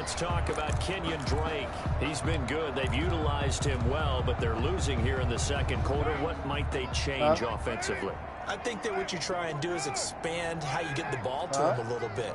let's talk about Kenyon Drake. He's been good. They've utilized him well, but they're losing here in the second quarter. What might they change offensively? I think that what you try and do is expand how you get the ball to him a little bit.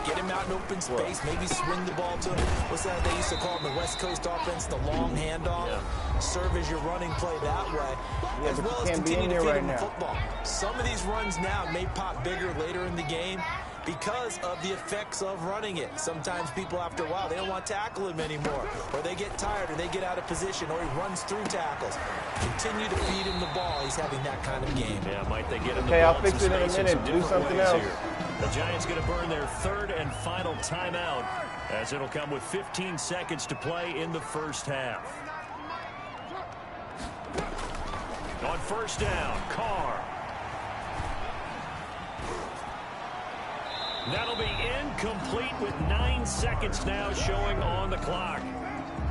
Get him out in open space, maybe swing the ball to him. What's that they used to call in the West Coast offense, the long handoff? Yeah. Serve as your running play that way, as well as continue to feed him the football. Some of these runs now may pop bigger later in the game because of the effects of running it. Sometimes people, after a while, they don't want to tackle him anymore, or they get tired, or they get out of position, or he runs through tackles. Continue to feed him the ball. He's having that kind of game. Yeah, might they get him the ball? Okay, I'll fix it in a minute. Do something else. Here. The Giants going to burn their third and final timeout, as it'll come with 15 seconds to play in the first half. On first down, Carr. That'll be incomplete with 9 seconds now showing on the clock.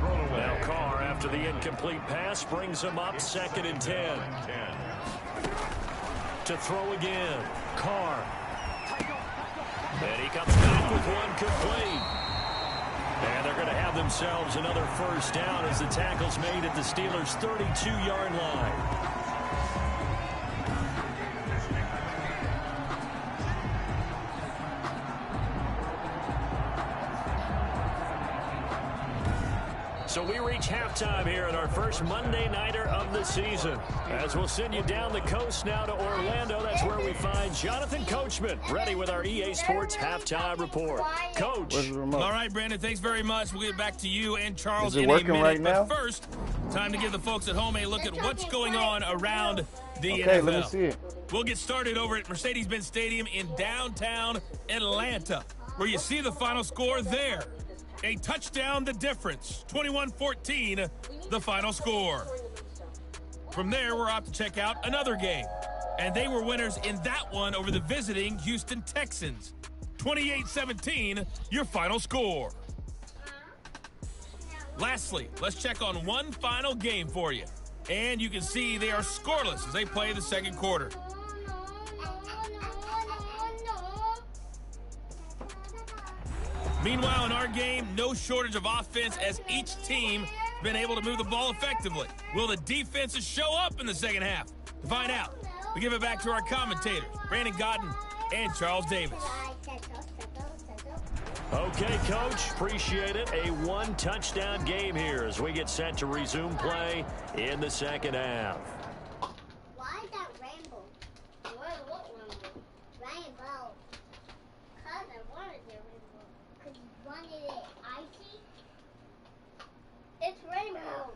Now Carr, after the incomplete pass, brings him up 2nd and 10. To throw again, Carr. And he comes back with one complete. And they're going to have themselves another first down as the tackle's made at the Steelers' 32-yard line. So we reach halftime here in our first Monday Nighter of the season. As we'll send you down the coast now to Orlando, that's where we find Jonathan Coachman, ready with our EA Sports Halftime Report. Coach. All right, Brandon, thanks very much. We'll get back to you and Charles in a working minute. right now? But first, time to give the folks at home a look at what's going on around the NFL. Okay, let me see it. We'll get started over at Mercedes-Benz Stadium in downtown Atlanta, where you see the final score there. A touchdown, the difference. 21-14, the final score. From there, we're off to check out another game. And they were winners in that one over the visiting Houston Texans. 28-17, your final score. Lastly, let's check on one final game for you. And you can see they are scoreless as they play the second quarter. Meanwhile, in our game, no shortage of offense as each team has been able to move the ball effectively. Will the defenses show up in the second half? To find out, we give it back to our commentators, Brandon Godden and Charles Davis. Okay, Coach, appreciate it. A one-touchdown game here as we get set to resume play in the second half. Why is that rainbow? What rainbow? Rainbow. Because I wanted the rainbow. Because you wanted it icy? It's rainbow.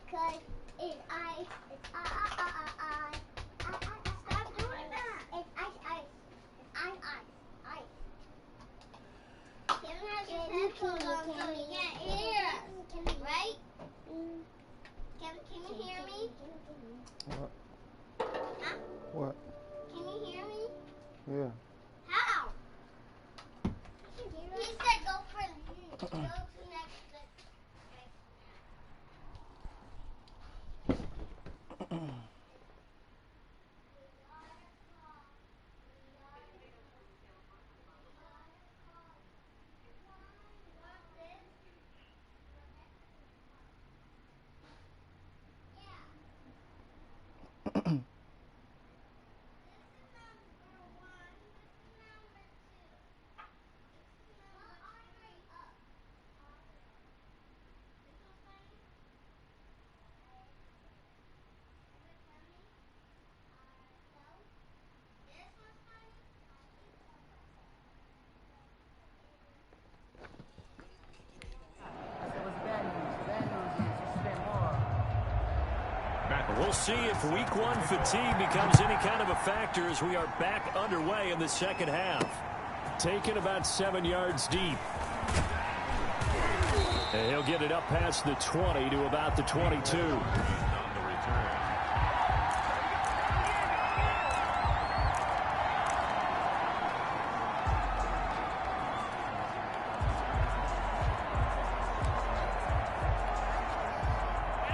Because it's ice. It's ice. Stop doing that. It's ice. It's ice. Kevin has his headphones on so he can't hear us, right? Kevin, can you hear me? What? Huh? What? Can you hear me? Yeah. How? He said go for go to next. We'll see if week one fatigue becomes any kind of a factor as we are back underway in the second half. Taken about 7 yards deep. And he'll get it up past the 20 to about the 22.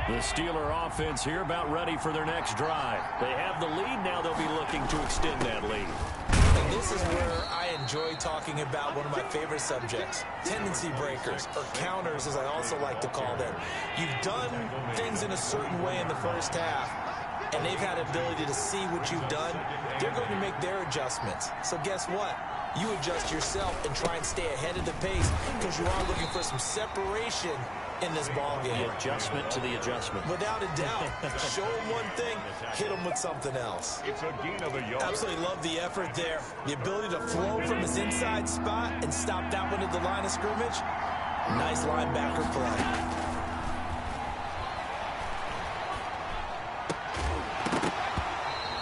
The Steeler offense here about ready for their next drive. They have the lead now. They'll be looking to extend that lead. And this is where I enjoy talking about one of my favorite subjects, tendency breakers, or counters as I also like to call them. You've done things in a certain way in the first half, and they've had ability to see what you've done. They're going to make their adjustments. So guess what? You adjust yourself and try and stay ahead of the pace because you are looking for some separation in this ball game. The adjustment to the adjustment. Without a doubt. Show him one thing, hit him with something else. It's a gain of a yard. Absolutely love the effort there. The ability to flow from his inside spot and stop that one at the line of scrimmage. Nice linebacker play.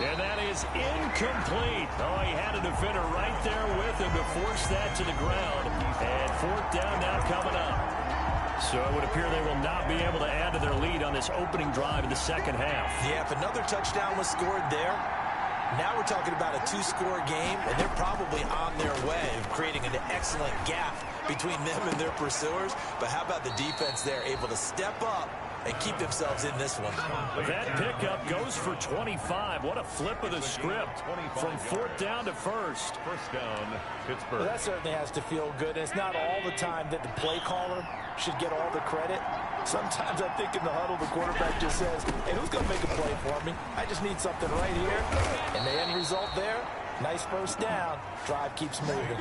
And that is incomplete. Oh, he had a defender right there with him to force that to the ground. And fourth down now coming up. So it would appear they will not be able to add to their lead on this opening drive in the second half. Yeah, if another touchdown was scored there, now we're talking about a two-score game, and they're probably on their way of creating an excellent gap between them and their pursuers. But how about the defense there, able to step up and keep themselves in this one? That pickup goes for 25. What a flip of the script from fourth down to first. First down, Pittsburgh. Well, that certainly has to feel good. And it's not all the time that the play caller should get all the credit. Sometimes I think in the huddle, the quarterback just says, hey, who's going to make a play for me? I just need something right here. And the end result there, nice first down. Drive keeps moving.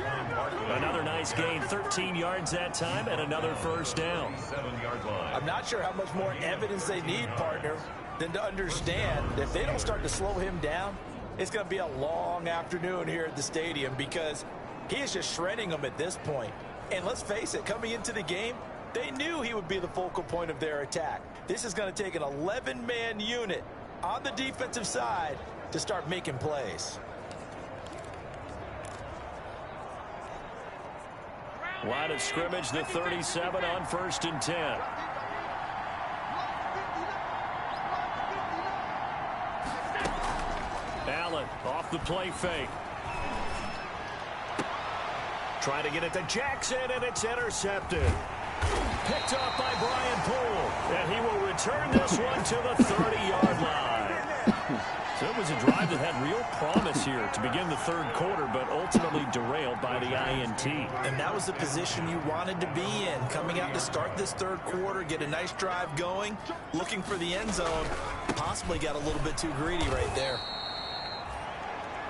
Another nice gain, 13 yards that time, and another first down. 7-yard line. I'm not sure how much more evidence they need, partner, than to understand that if they don't start to slow him down, it's going to be a long afternoon here at the stadium because he is just shredding them at this point. And let's face it, coming into the game, they knew he would be the focal point of their attack. This is going to take an 11-man unit on the defensive side to start making plays. Line of scrimmage, the 37 on 1st and 10. Allen off the play fake. Trying to get it to Jackson, and it's intercepted. Picked up by Brian Poole, and he will return this one to the 30-yard line. So it was a drive that had real promise here to begin the third quarter, but ultimately derailed by the INT. And that was the position you wanted to be in, coming out to start this third quarter, get a nice drive going, looking for the end zone. Possibly got a little bit too greedy right there.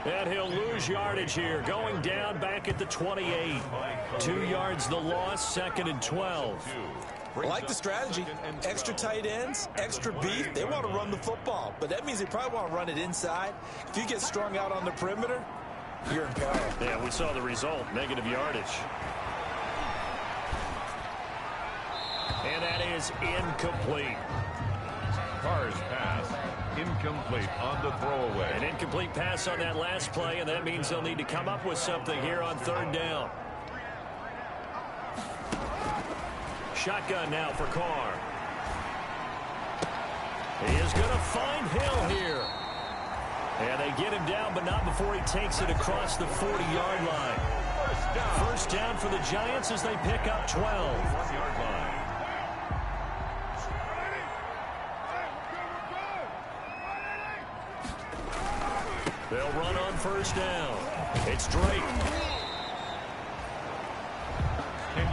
And he'll lose yardage here, going down back at the 28. 2 yards the loss, 2nd and 12. I like the strategy. Extra tight ends, extra beef. They want to run the football, but that means they probably want to run it inside. If you get strung out on the perimeter, you're in peril. Yeah, we saw the result, negative yardage. And that is incomplete. Carr's pass, incomplete on the throwaway. An incomplete pass on that last play, and that means they'll need to come up with something here on third down. Shotgun now for Carr. He is going to find Hill here. And they get him down, but not before he takes it across the 40-yard line. First down for the Giants as they pick up 12. 1-yard line. They'll run on first down. It's Drake.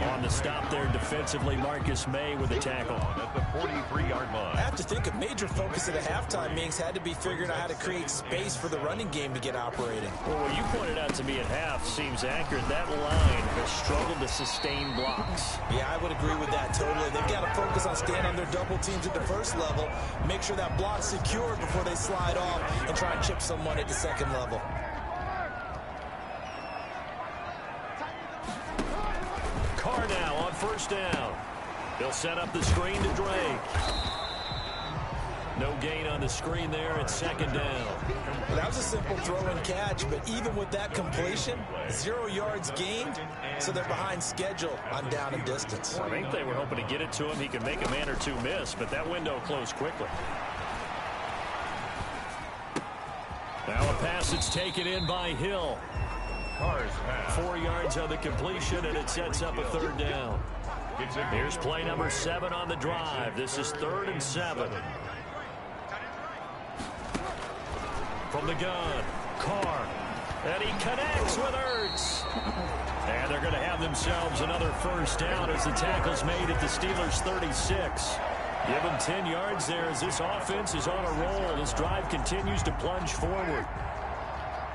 On the stop there defensively, Marcus May with a tackle. At the 43-yard line. I have to think a major focus of the halftime meetings had to be figuring out how to create space for the running game to get operating. Well, what you pointed out to me at half seems accurate. That line has struggled to sustain blocks. Yeah, I would agree with that totally. They've got to focus on staying on their double teams at the first level, make sure that block's secure before they slide off and try and chip someone at the second level. Carr now on first down. They'll set up the screen to Drake. No gain on the screen there at second down. Well, that was a simple throw and catch, but even with that completion, 0 yards gained, so they're behind schedule on down and distance. I think they were hoping to get it to him. He could make a man or two miss, but that window closed quickly. Now a pass that's taken in by Hill. 4 yards on the completion, and it sets up a third down. Here's play number 7 on the drive. This is 3rd and 7. From the gun, Carr And he connects with Ertz. And they're going to have themselves another first down as the tackle's made at the Steelers' 36. Give them 10 yards there as this offense is on a roll. This drive continues to plunge forward.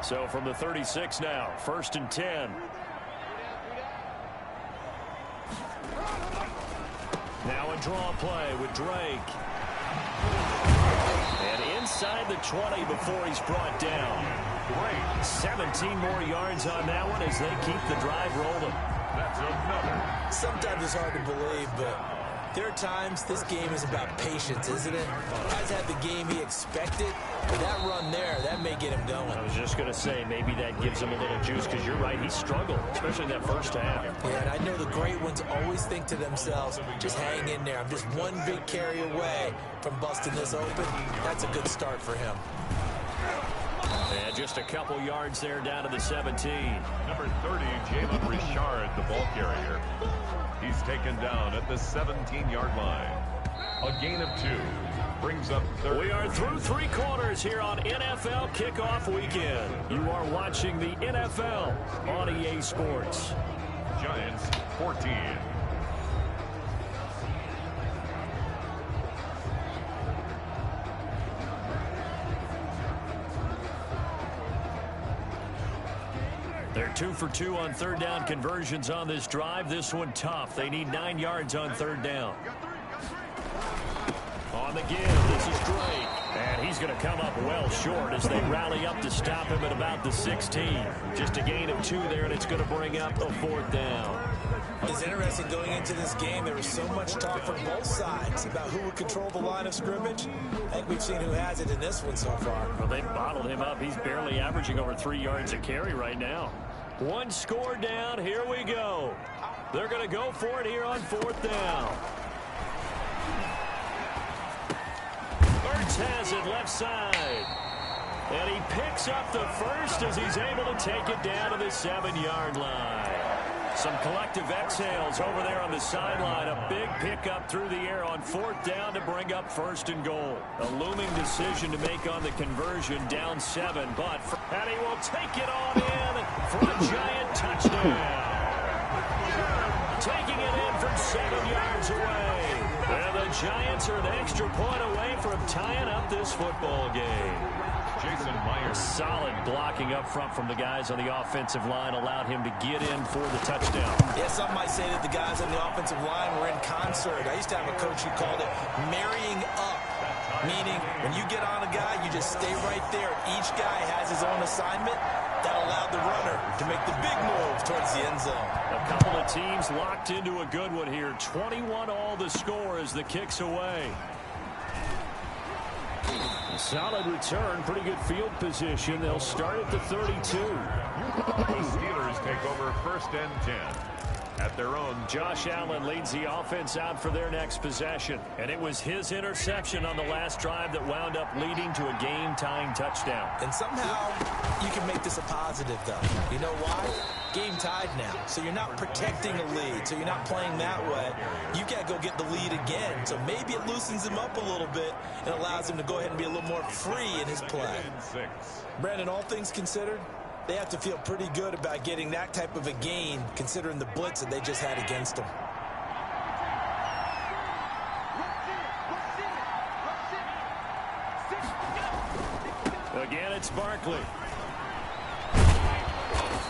So from the 36 now, 1st and 10. Now a draw play with Drake. And inside the 20 before he's brought down. 17 more yards on that one as they keep the drive rolling. That's another. Sometimes it's hard to believe, but there are times this game is about patience, isn't it? Guys had the game he expected, but that run there, that may get him going. I was just going to say, maybe that gives him a little juice, because you're right, he struggled, especially in that first half. Yeah, and I know the great ones always think to themselves, just hang in there. I'm just one big carry away from busting this open. That's a good start for him. And just a couple yards there down to the 17. Number 30, Jalen Richard, the ball carrier. He's taken down at the 17-yard line. A gain of 2 brings up third. We are through 3 quarters here on NFL Kickoff Weekend. You are watching the NFL on EA Sports. Giants 14. They're 2 for 2 on third down conversions on this drive. This one tough. They need 9 yards on third down. On the give, this is Drake. And he's going to come up well short as they rally up to stop him at about the 16. Just a gain of 2 there, and it's going to bring up a 4th down. It's interesting going into this game. There was so much talk from both sides about who would control the line of scrimmage. I think we've seen who has it in this one so far. Well, they bottled him up. He's barely averaging over 3 yards a carry right now. 1 score down. Here we go. They're going to go for it here on 4th down. Ertz has it left side. And he picks up the first as he's able to take it down to the 7-yard line. Some collective exhales over there on the sideline. A big pickup through the air on 4th down to bring up 1st and goal. A looming decision to make on the conversion, down 7. But and he will take it on in for a Giant touchdown. Taking it in from 7 yards away. And the Giants are an extra point away from tying up this football game. Jason Myers. Solid blocking up front from the guys on the offensive line allowed him to get in for the touchdown. Yeah, some might say that the guys on the offensive line were in concert. I used to have a coach who called it marrying up, meaning when you get on a guy, you just stay right there. Each guy has his own assignment. That allowed the runner to make the big move towards the end zone. A couple of teams locked into a good one here. 21 all the score as the kick's away. Solid return, pretty good field position. They'll start at the 32. The Steelers take over 1st and 10 at their own. Josh Allen leads the offense out for their next possession. And it was his interception on the last drive that wound up leading to a game-tying touchdown. And somehow you can make this a positive, though. You know why? Game tied now. So you're not protecting a lead. So you're not playing that way. You got to go get the lead again. So maybe it loosens him up a little bit and allows him to go ahead and be a little more free in his play. Brandon, all things considered, they have to feel pretty good about getting that type of a gain, considering the blitz that they just had against them. Again, it's Barkley.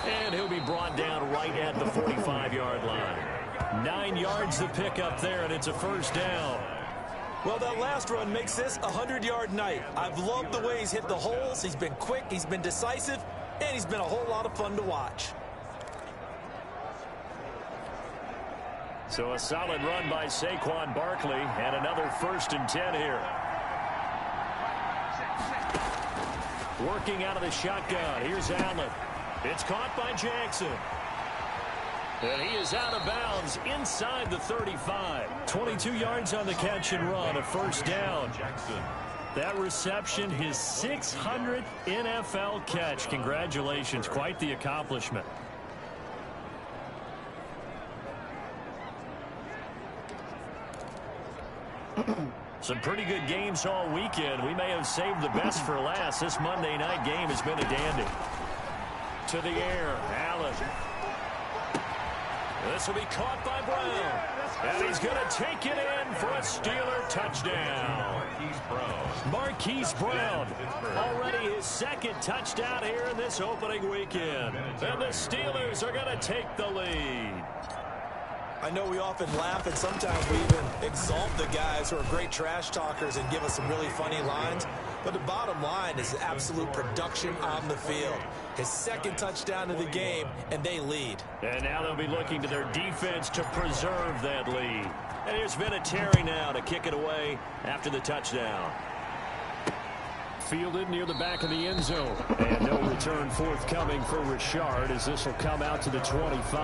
And he'll be brought down right at the 45-yard line. 9 yards to pick up there, and it's a 1st down. Well, that last run makes this a 100-yard night. I've loved the way he's hit the holes. He's been quick, he's been decisive, and he's been a whole lot of fun to watch. So a solid run by Saquon Barkley, and another 1st and 10 here. Working out of the shotgun. Here's Allen. It's caught by Jackson. And he is out of bounds inside the 35. 22 yards on the catch and run, a 1st down. That reception, his 600th NFL catch. Congratulations. Quite the accomplishment. Some pretty good games all weekend. We may have saved the best for last. This Monday night game has been a dandy. to the air. Allen. This will be caught by Brown. And he's going to take it in for a Steeler touchdown. Marquise Brown, already his second touchdown here in this opening weekend. And the Steelers are going to take the lead. I know we often laugh, and sometimes we even exalt the guys who are great trash talkers and give us some really funny lines. But the bottom line is absolute production on the field. His second touchdown of the game, and they lead. And now they'll be looking to their defense to preserve that lead. And here's Vinatieri now to kick it away after the touchdown. Fielded near the back of the end zone. And no return forthcoming for Richard as this will come out to the 25.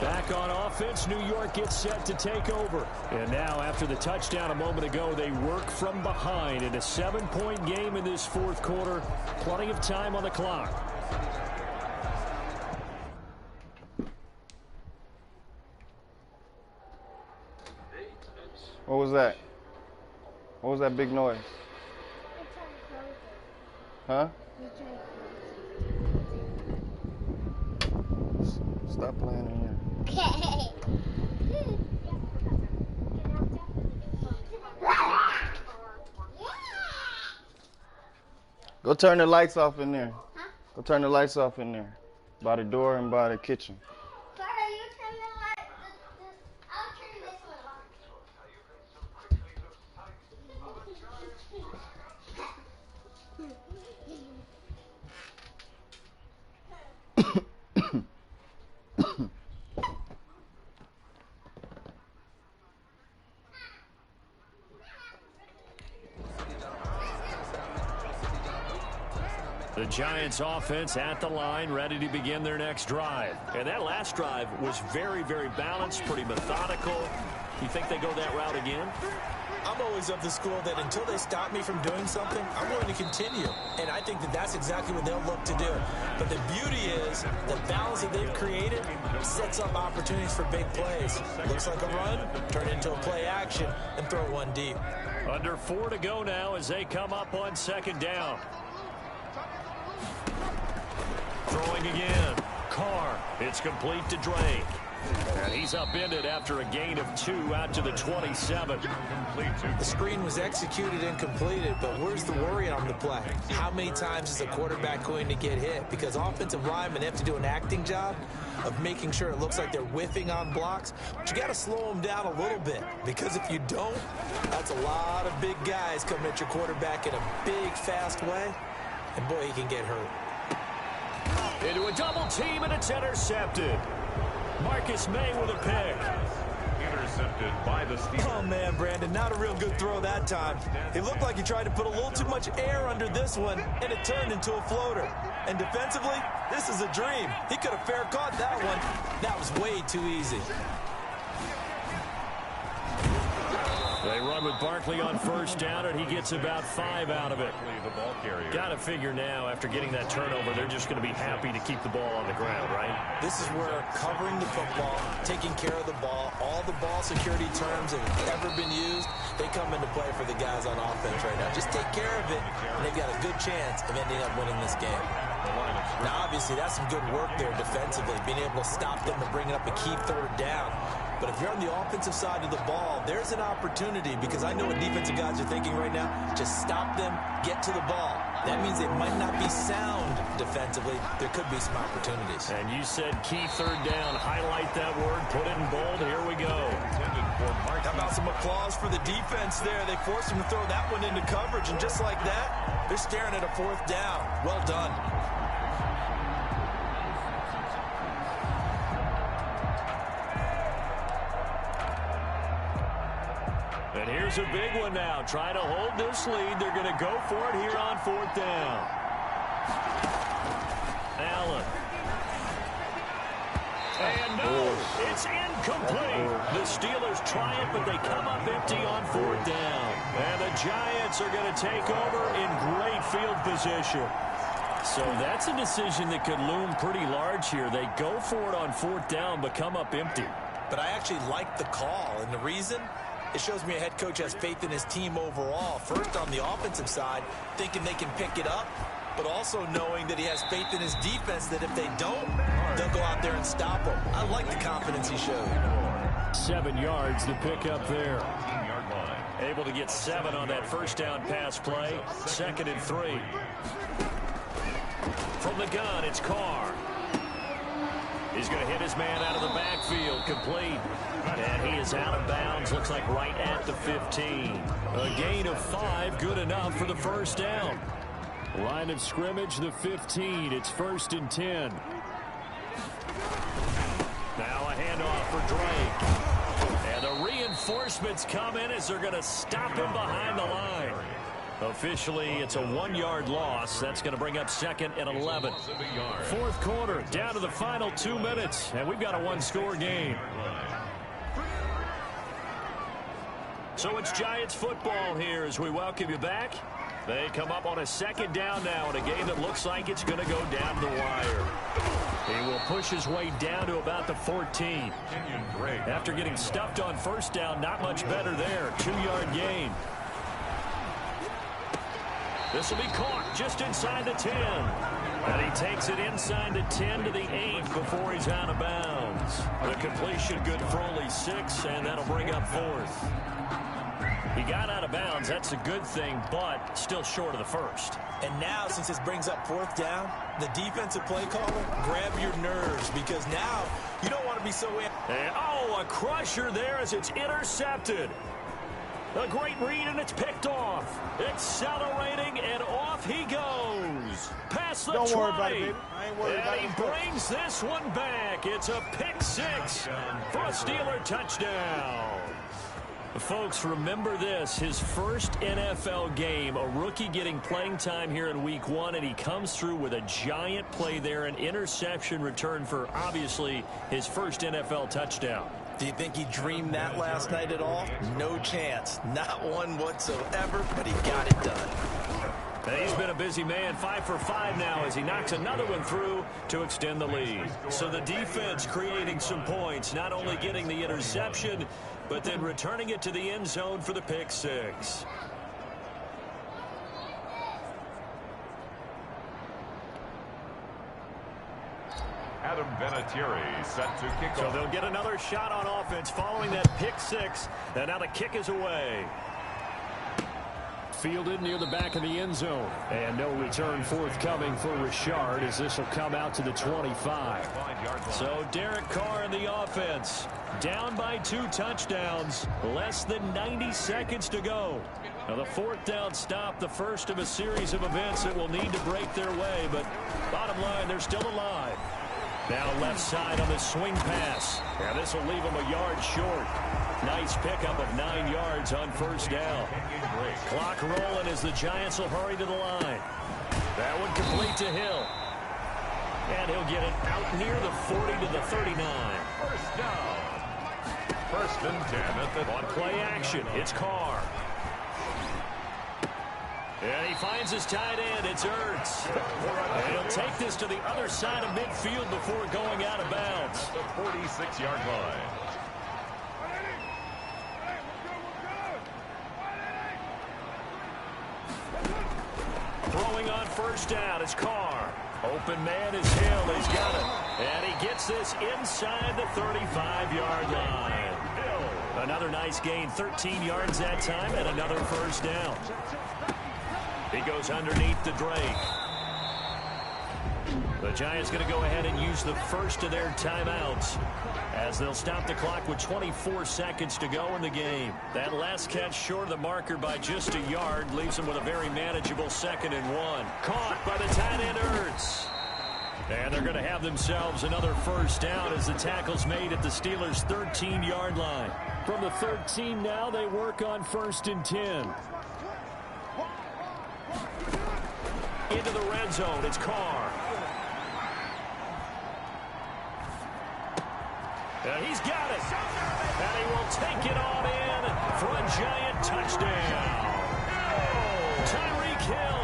Back on offense, New York gets set to take over. And now after the touchdown a moment ago, they work from behind in a 7-point game in this fourth quarter. Plenty of time on the clock. What was that? What was that big noise? Huh? Stop playing in here. Go turn the lights off in there. Huh? Go turn the lights off in there. By the door and by the kitchen. Sorry, you turn the light. I'll turn this one off. The Giants offense at the line, ready to begin their next drive. And that last drive was very, very balanced, pretty methodical. You think they go that route again? I'm always of the school that until they stop me from doing something, I'm going to continue. And I think that that's exactly what they'll look to do. But the beauty is the balance that they've created sets up opportunities for big plays. Looks like a run, turn it into a play action, and throw one deep. Under 4 to go now as they come up on second down. Throwing again. Carr. It's complete to Drake. And he's upended after a gain of 2 out to the 27. The screen was executed and completed, but where's the worry on the play? How many times is a quarterback going to get hit? Because offensive linemen have to do an acting job of making sure it looks like they're whiffing on blocks. But you got to slow them down a little bit, because if you don't, that's a lot of big guys coming at your quarterback in a big, fast way. And boy, he can get hurt. Into a double team, and it's intercepted. Marcus May with a pick. Intercepted by the Steelers. Oh, man, Brandon, not a real good throw that time. It looked like he tried to put a little too much air under this one, and it turned into a floater. And defensively, this is a dream. He could have fair caught that one. That was way too easy. They run with Barkley on first down, and he gets about 5 out of it. The ball carrier. Got to figure now, after getting that turnover, they're just going to be happy to keep the ball on the ground, right? This is where covering the football, taking care of the ball, all the ball security terms that have ever been used, they come into play for the guys on offense right now. Just take care of it, and they've got a good chance of ending up winning this game. Now, obviously, that's some good work there defensively, being able to stop them and bring up a key third down. But if you're on the offensive side of the ball, there's an opportunity, because I know what defensive guys are thinking right now. Just stop them, get to the ball. That means they might not be sound defensively. There could be some opportunities. And you said key third down. Highlight that word. Put it in bold. Here we go. How about some applause for the defense there? They forced him to throw that one into coverage, and just like that, they're staring at a fourth down. Well done. And here's a big one now. Trying to hold this lead. They're going to go for it here on fourth down. Allen. And no, it's incomplete. The Steelers triumph, but they come up empty on fourth down. And the Giants are going to take over in great field position. So that's a decision that could loom pretty large here. They go for it on fourth down, but come up empty. But I actually like the call, and the reason? It shows me a head coach has faith in his team overall. First, on the offensive side, thinking they can pick it up. but also knowing that he has faith in his defense that if they don't, they'll go out there and stop him. I like the confidence he showed. 7 yards to pick up there. Able to get 7 on that first down pass play. 2nd and 3. From the gun, it's Carr. He's going to hit his man out of the backfield, complete. And he is out of bounds, looks like right at the 15. A gain of 5, good enough for the first down. Line of scrimmage, the 15. It's 1st and 10. Now a handoff for Drake. And the reinforcements come in as they're going to stop him behind the line. Officially, it's a 1-yard loss. That's going to bring up 2nd and 11. 4th quarter, down to the final 2 minutes, and we've got a 1-score game. So it's Giants football here as we welcome you back. They come up on a 2nd down now in a game that looks like it's going to go down the wire. He will push his way down to about the 14. After getting stuffed on 1st down, not much better there. 2-yard gain. This will be caught just inside the 10. And he takes it inside the 10 to the 8 before he's out of bounds. The completion good for only 6, and that'll bring up 4th. He got out of bounds. That's a good thing, but still short of the 1st. And now, since this brings up 4th down, the defensive play caller, grab your nerves, because now you don't want to be so in. And, a crusher there as it's intercepted. A great read, and it's picked off. Accelerating, and off he goes. Past the 20. Don't worry about it, baby. I ain't worried about it. And he brings this one back. It's a pick 6 for a Steeler touchdown. Folks, remember this. His first NFL game, a rookie getting playing time here in week 1, and he comes through with a giant play there, an interception return for, obviously, his first NFL touchdown. Do you think he dreamed that last night at all? No chance. Not one whatsoever, but he got it done. And he's been a busy man, 5 for 5 now as he knocks another one through to extend the lead. So the defense creating some points, not only getting the interception, but then returning it to the end zone for the pick 6. Adam Vinatieri set to kick So off. they'll get another shot on offense following that pick 6. And now the kick is away. Fielded near the back of the end zone. And no return forthcoming for Richard as this will come out to the 25. So Derek Carr in the offense. Down by 2 touchdowns. Less than 90 seconds to go. Now the 4th down stop, the first of a series of events that will need to break their way. But bottom line, they're still alive. Now left side on the swing pass. And this will leave him a yard short. Nice pickup of 9 yards on 1st down. Clock rolling as the Giants will hurry to the line. That one complete to Hill. And he'll get it out near the 40 to the 39. First down. 1st and 10 at the on play action. It's Carr. And he finds his tight end. It's Ertz. And he'll take this to the other side of midfield before going out of bounds. The 46-yard line. Throwing on 1st down is Carr. Open man is Hill. He's got it. And he gets this inside the 35-yard line. Another nice gain. 13 yards that time and another 1st down. He goes underneath to Drake. The Giants going to go ahead and use the first of their timeouts as they'll stop the clock with 24 seconds to go in the game. That last catch short of the marker by just a yard leaves them with a very manageable 2nd and 1. Caught by the tight end Ertz. And they're going to have themselves another 1st down as the tackle's made at the Steelers' 13-yard line. From the 13 now, they work on 1st and 10. Into the red zone, it's Carr. And he's got it. And he will take it on in for a Giant touchdown. Tyreek Hill.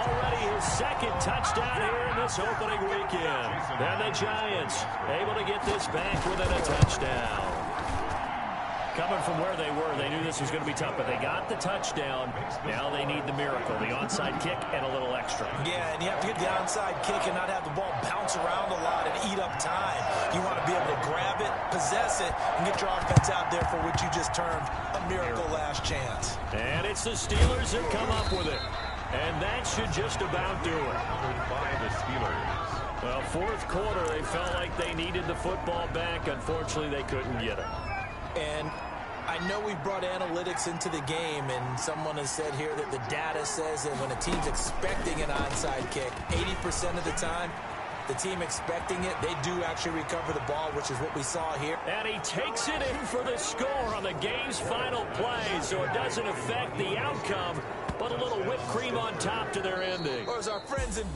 Already his 2nd touchdown here in this opening weekend. And the Giants able to get this back within a touchdown. Coming from where they were, they knew this was going to be tough, but they got the touchdown. Now they need the miracle, the onside kick and a little extra. Yeah, and you have to get the onside kick and not have the ball bounce around a lot and eat up time. You want to be able to grab it, possess it, and get your offense out there for what you just termed a miracle last chance. And it's the Steelers that come up with it. And that should just about do it. By the Steelers. Well, fourth quarter, they felt like they needed the football back. Unfortunately, they couldn't get it. And I know we brought analytics into the game, and someone has said here that the data says that when a team's expecting an onside kick, 80% of the time, the team expecting it, they do actually recover the ball, which is what we saw here. And he takes it in for the score on the game's final play, so it doesn't affect the outcome, but a little whipped cream on top to their ending. Or as our friends in